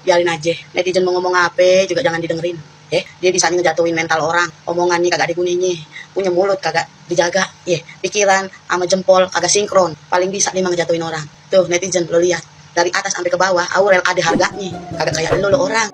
biarin aja. Netizen mau ngomong apa juga jangan didengerin. Dia bisa ngejatuhin mental orang. Omongannya kagak ada gunanya. Punya mulut kagak dijaga. Pikiran sama jempol kagak sinkron. Paling bisa dia ngejatuhin orang. Tuh netizen lo lihat. Dari atas sampai ke bawah, Aurel ada harganya. Kagak kayak lo orang.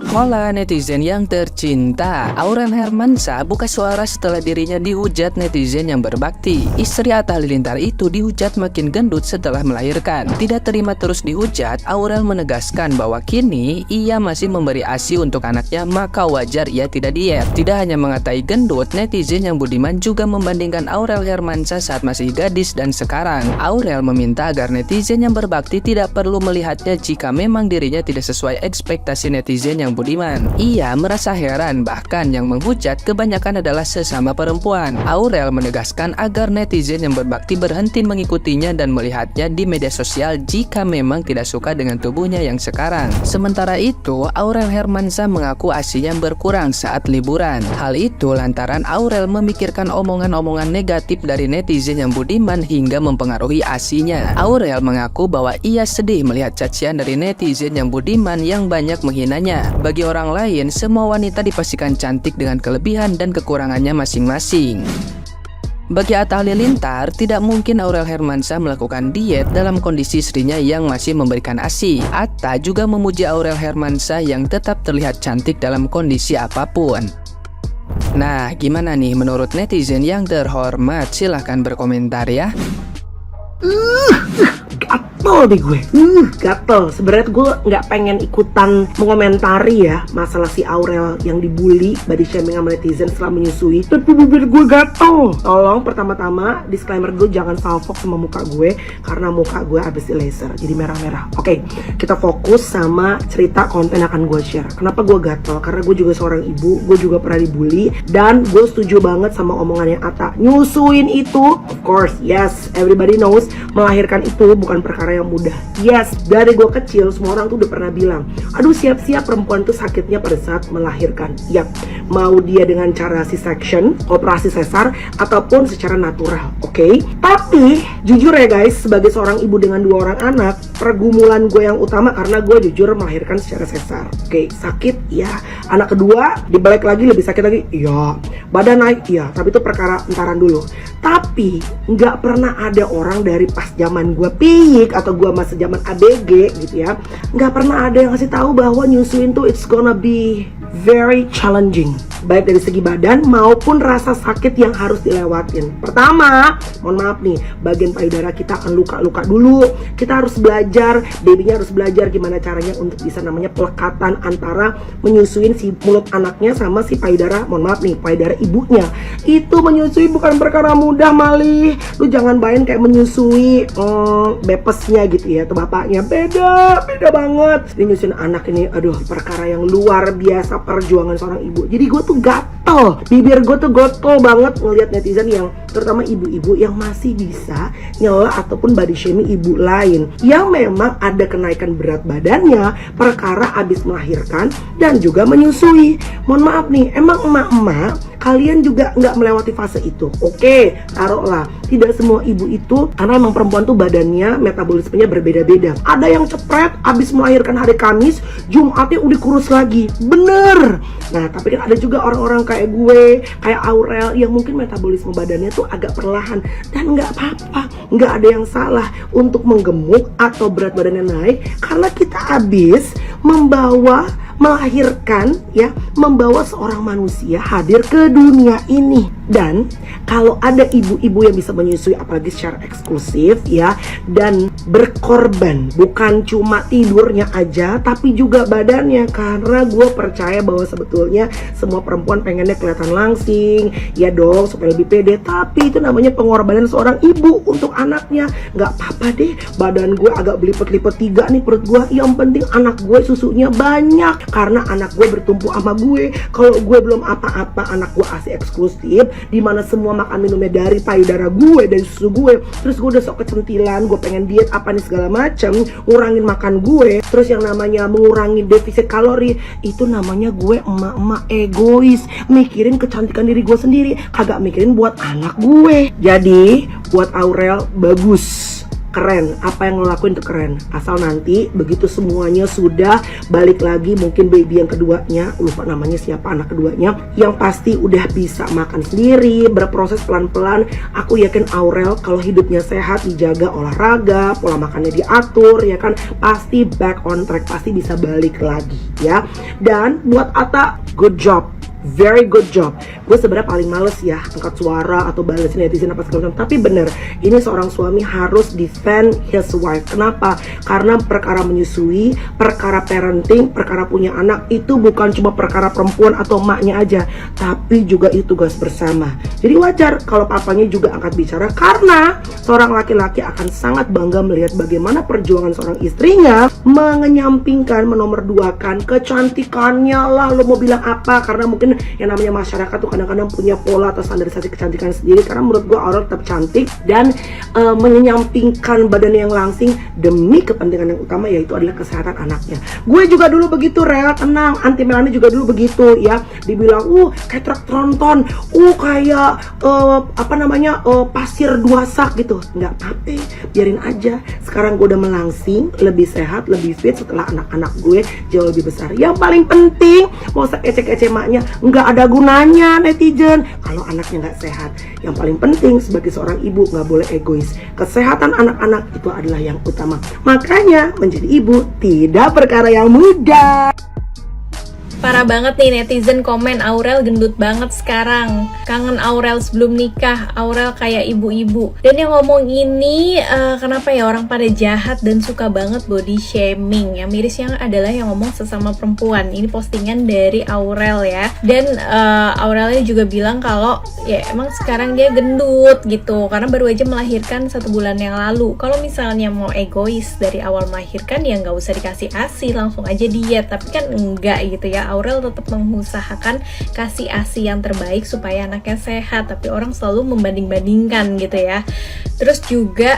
Hola netizen yang tercinta, Aurel Hermansyah buka suara setelah dirinya dihujat netizen yang berbakti. Istri Atta Halilintar itu dihujat makin gendut setelah melahirkan. Tidak terima terus dihujat, Aurel menegaskan bahwa kini ia masih memberi ASI untuk anaknya, maka wajar ia tidak diet. Tidak hanya mengatai gendut, netizen yang budiman juga membandingkan Aurel Hermansyah saat masih gadis dan sekarang. Aurel meminta agar netizen yang berbakti tidak perlu melihatnya jika memang dirinya tidak sesuai ekspektasi netizen yang budiman. Ia merasa heran, bahkan yang menghujat kebanyakan adalah sesama perempuan. Aurel menegaskan agar netizen yang berbakti berhenti mengikutinya dan melihatnya di media sosial jika memang tidak suka dengan tubuhnya yang sekarang. Sementara itu, Aurel Hermansyah mengaku ASI-nya berkurang saat liburan. Hal itu lantaran Aurel memikirkan omongan-omongan negatif dari netizen yang budiman hingga mempengaruhi ASI-nya. Aurel mengaku bahwa ia sedih melihat cacian dari netizen yang budiman yang banyak menghinanya. Bagi orang lain, semua wanita dipastikan cantik dengan kelebihan dan kekurangannya masing-masing. Bagi Atta Halilintar, tidak mungkin Aurel Hermansyah melakukan diet dalam kondisi istrinya yang masih memberikan ASI. Atta juga memuji Aurel Hermansyah yang tetap terlihat cantik dalam kondisi apapun. Nah, gimana nih menurut netizen yang terhormat? Silahkan berkomentar ya. Gatel deh gue, gatel. Sebenarnya gue nggak pengen ikutan mengomentari ya masalah si Aurel yang dibully, body shaming sama netizen setelah menyusui. Tapi bibir gue gatel. Tolong pertama-tama disclaimer gue jangan salfok sama muka gue karena muka gue habis di laser jadi merah-merah. Oke, kita fokus sama cerita konten yang akan gue share. Kenapa gue gatel? Karena gue juga seorang ibu, gue juga pernah dibully dan gue setuju banget sama omongannya Atta. Nyusuin itu, of course, yes, everybody knows, melahirkan itu bukan perkara yang mudah. Yes, dari gue kecil semua orang tuh udah pernah bilang, aduh siap-siap perempuan tuh sakitnya pada saat melahirkan. Yap, mau dia dengan cara C-section, operasi sesar, ataupun secara natural, oke? Tapi, jujur ya guys, sebagai seorang ibu dengan 2 orang anak, pergumulan gue yang utama karena gue jujur melahirkan secara sesar. Oke, sakit, ya. Anak kedua, dibalik lagi lebih sakit lagi, iya. Badan naik, iya. Tapi itu perkara entaran dulu. Tapi, nggak pernah ada orang dari pas zaman gue peak atau gue masih zaman ABG gitu ya, nggak pernah ada yang ngasih tahu bahwa nyusuin tuh it's gonna be very challenging, baik dari segi badan maupun rasa sakit yang harus dilewatin. Pertama, mohon maaf nih, bagian payudara kita akan luka-luka dulu. Kita harus belajar, babynya harus belajar gimana caranya untuk bisa namanya pelekatan antara menyusuin si mulut anaknya sama si payudara, mohon maaf nih, payudara ibunya. Itu menyusui bukan perkara mudah, Malih. Lu jangan bayangin kayak menyusui bepesnya gitu ya, atau bapaknya. Beda banget. Dia nyusuin anak ini, aduh, perkara yang luar biasa perjuangan seorang ibu. Jadi gue tuh gatel, bibir gue tuh gatel banget ngelihat netizen yang terutama ibu-ibu yang masih bisa nyela ataupun body shaming ibu lain yang memang ada kenaikan berat badannya perkara abis melahirkan dan juga menyusui. Mohon maaf nih, emang emak-emak kalian juga nggak melewati fase itu. Oke, taruhlah tidak semua ibu itu, karena emang perempuan tuh badannya, metabolismenya berbeda-beda. Ada yang cepret abis melahirkan hari Kamis, Jumatnya udah kurus lagi. Bener. Nah, tapi kan ada juga orang-orang kayak gue, kayak Aurel yang mungkin metabolisme badannya tuh agak perlahan dan nggak apa-apa, nggak ada yang salah untuk menggemuk atau berat badannya naik karena kita abis melahirkan ya, membawa seorang manusia hadir ke dunia ini. Dan kalau ada ibu-ibu yang bisa menyusui apalagi secara eksklusif ya, dan berkorban bukan cuma tidurnya aja tapi juga badannya, karena gue percaya bahwa sebetulnya semua perempuan pengennya kelihatan langsing ya dong, supaya lebih pede. Tapi itu namanya pengorbanan seorang ibu untuk anaknya. Nggak apa-apa deh badan gue agak belipet-lipet 3 nih perut gue, yang penting anak gue susunya banyak karena anak gue bertumpu sama gue. Kalau gue belum apa-apa, anak gue ASI eksklusif dimana semua makan minumnya dari payudara gue dan susu gue, terus gue udah sok kecentilan, gue pengen diet apa nih segala macam, ngurangin makan gue, terus yang namanya mengurangi defisit kalori, itu namanya gue emak-emak egois, mikirin kecantikan diri gue sendiri, kagak mikirin buat anak gue. Jadi buat Aurel bagus, keren, apa yang lo lakuin itu keren. Asal nanti begitu semuanya sudah balik lagi, mungkin baby yang keduanya, lupa namanya siapa anak keduanya, yang pasti udah bisa makan sendiri, berproses pelan-pelan. Aku yakin Aurel kalau hidupnya sehat, dijaga olahraga, pola makannya diatur, ya kan, pasti back on track, pasti bisa balik lagi ya. Dan buat Atta, good job. Very good job. Gue sebenarnya paling males ya angkat suara atau balas netizen apa segala macam. Tapi bener, ini seorang suami harus defend his wife. Kenapa? Karena perkara menyusui, perkara parenting, perkara punya anak itu bukan cuma perkara perempuan atau emaknya aja, tapi juga itu tugas bersama. Jadi wajar kalau papanya juga angkat bicara, karena seorang laki-laki akan sangat bangga melihat bagaimana perjuangan seorang istrinya mengenyampingkan, menomorduakan kecantikannya lah. Lo mau bilang apa? Karena mungkin yang namanya masyarakat tuh kadang-kadang punya pola atau standarisasi kecantikan sendiri. Karena menurut gue Aurel tetap cantik dan menyampingkan badan yang langsing demi kepentingan yang utama, yaitu adalah kesehatan anaknya. Gue juga dulu begitu, Rel, tenang. Anti Melani juga dulu begitu ya. Dibilang kayak truk tronton, kayak pasir 2 sak gitu. Nggak apa-apa, biarin aja. Sekarang gue udah melangsing, lebih sehat, lebih fit setelah anak-anak gue jauh lebih besar. Yang paling penting, mau ecek-ecek maknya nggak ada gunanya netizen kalau anaknya nggak sehat. Yang paling penting sebagai seorang ibu nggak boleh egois. Kesehatan anak-anak itu adalah yang utama. Makanya menjadi ibu tidak perkara yang mudah. Parah banget nih netizen komen, Aurel gendut banget sekarang. Kangen Aurel sebelum nikah, Aurel kayak ibu-ibu. Dan yang ngomong ini kenapa ya orang pada jahat dan suka banget body shaming. Yang mirisnya adalah yang ngomong sesama perempuan. Ini postingan dari Aurel ya. Dan Aurelnya juga bilang kalau ya emang sekarang dia gendut gitu, karena baru aja melahirkan 1 bulan yang lalu. Kalau misalnya mau egois dari awal melahirkan ya nggak usah dikasih ASI, langsung aja diet. Tapi kan enggak gitu ya. Aurel tetap mengusahakan kasih ASI yang terbaik supaya anaknya sehat, tapi orang selalu membanding-bandingkan gitu ya. Terus juga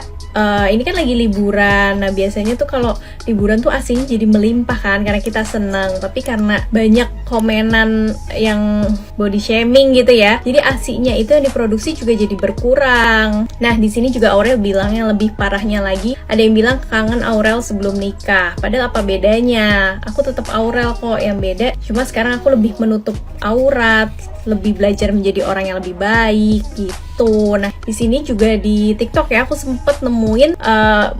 ini kan lagi liburan. Nah biasanya tuh kalau liburan tuh ASInya jadi melimpah kan, karena kita senang. Tapi karena banyak komenan yang body shaming gitu ya, jadi ASInya itu yang diproduksi juga jadi berkurang. Nah di sini juga Aurel bilang yang lebih parahnya lagi, ada yang bilang kangen Aurel sebelum nikah. Padahal apa bedanya? Aku tetap Aurel kok, yang beda cuma sekarang aku lebih menutup aurat, lebih belajar menjadi orang yang lebih baik gitu. Nah di sini juga di TikTok ya, aku sempet nemuin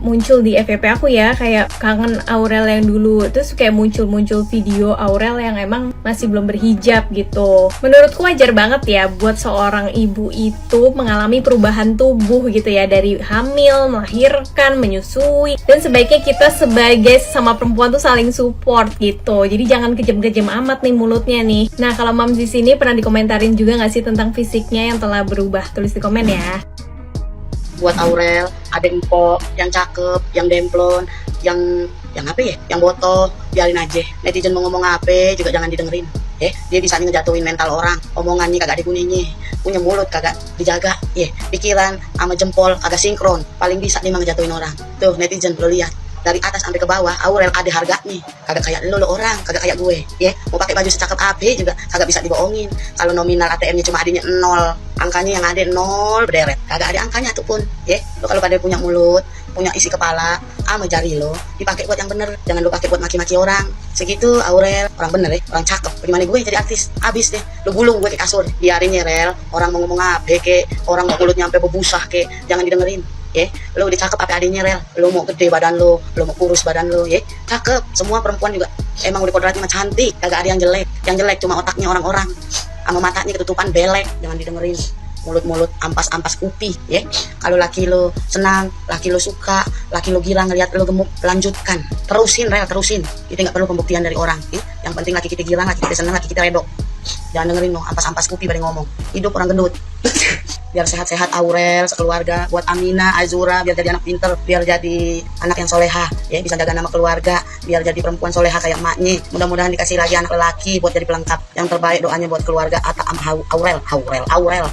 muncul di FYP aku ya, kayak kangen Aurel yang dulu. Terus kayak muncul video Aurel yang emang masih belum berhijab gitu. Menurutku wajar banget ya buat seorang ibu itu mengalami perubahan tubuh gitu ya, dari hamil, melahirkan, menyusui. Dan sebaiknya kita sebagai sesama perempuan tuh saling support gitu. Jadi jangan kejam-kejam amat nih mulutnya nih. Nah kalau Mams di sini pernah dikomentarin juga nggak sih tentang fisiknya yang telah berubah? Tulis di komen ya. Buat Aurel, ada empok yang cakep, yang demplon, yang apa ya, yang botol, biarin aja. Netizen mau ngomong apa juga jangan didengerin. Dia bisa ngejatuhin mental orang. Omongannya kagak diguninya, punya mulut kagak dijaga. Pikiran sama jempol kagak sinkron, paling bisa dia ngejatuhin orang. Tuh netizen lo lihat, dari atas sampai ke bawah Aurel ada harganya. Kagak kayak lo orang, kagak kayak gue. Mau pakai baju secakep apa juga kagak bisa dibohongin. Kalau nominal ATM-nya cuma adanya 0, angkanya yang ada 0 berderet, kagak ada angkanya tuh pun. Lo kalau pada punya mulut, punya isi kepala, sama jari lo dipakai buat yang bener, jangan lo pakai buat maki-maki orang. Segitu Aurel, orang bener orang cakep. Bagaimana gue jadi artis, abis deh lo gulung gue ke kasur. Biarin ya Rel, orang mau ngomong apa ke, orang mau mulut nyampe bebusah ke, jangan didengerin. Lo udah cakep apa adanya Rel, lo mau gede badan lo mau kurus badan lo, cakep. Semua perempuan juga emang udah kodratnya mah cantik, kagak ada yang jelek cuma otaknya orang-orang sama matanya ketutupan belek. Jangan didengerin mulut-mulut ampas-ampas kupi. Kalau laki lo senang, laki lo suka, laki lo gila ngelihat lo gemuk, lanjutkan, terusin Rel, terusin. Kita nggak perlu pembuktian dari orang. Yang penting laki kita gila, laki kita senang, laki kita redok. Jangan dengerin lo ampas-ampas kupi pada ngomong. Hidup orang gendut. Biar sehat-sehat Aurel sekeluarga, buat Amina, Azura biar jadi anak pinter, biar jadi anak yang soleha, bisa jaga nama keluarga, biar jadi perempuan soleha kayak emaknya. Mudah-mudahan dikasih lagi anak lelaki buat jadi pelengkap. Yang terbaik doanya buat keluarga Atta sama Aurel.